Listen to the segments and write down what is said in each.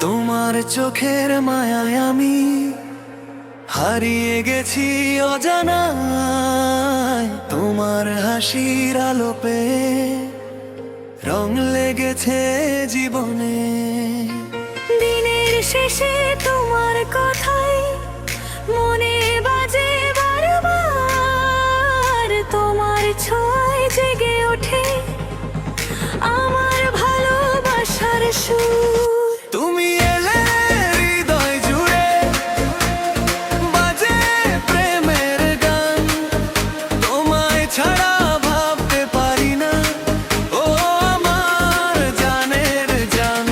তোমার চোখের মায়ায় আমি হারিয়ে গেছি অজানায়। তোমার হাসির আলো পেয়ে রং লেগেছে জীবনে। দিনের শেষে তোমার কথাই মনে বাজে বারবার। তোমার ছোঁয়ায় জেগে ওঠে আমার ভালোবাসার সুর। তুমি এলে হৃদয় জুড়ে বাজে প্রেমের গান। তোমায় ছাড়া ভাবতে পারি না, ও আমার জানের জান।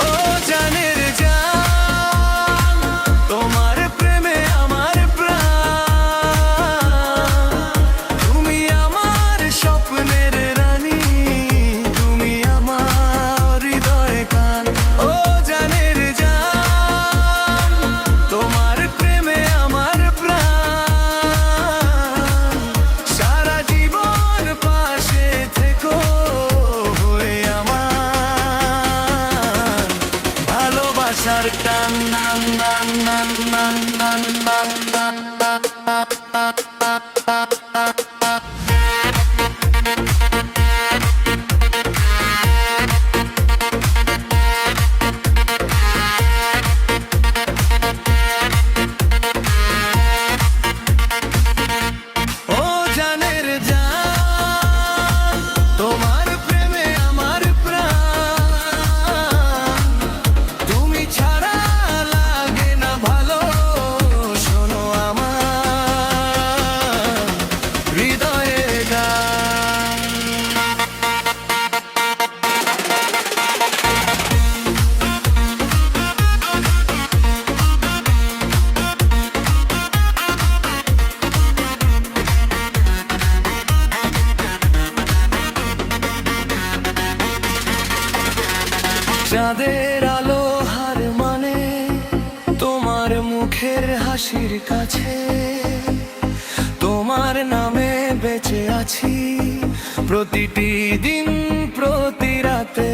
ও জানের জান, তোমার প্রেমে আমার প্রাণ। তুমি আমার স্বপ্নের রানী, তুমি আমার হৃদয় কান। ও জানের জান, তোমার প্রেমে আমার প্রাণ। সারা জীবন পাশে থেকো হয়ে আমার ভালোবাসার টান। নান নান নান নান নান নান নান ও জানের জান, তোমার প্রেমে আমার প্রাণ। তুমি ছাড়া লাগে না ভালো, শোনো আমার হৃদয়ে গান। চাঁদের আলো হার মানে তোমার মুখের হাসির কাছে। তোমার নামে বেঁচে আছি প্রতিটি দিন প্রতি রাতে।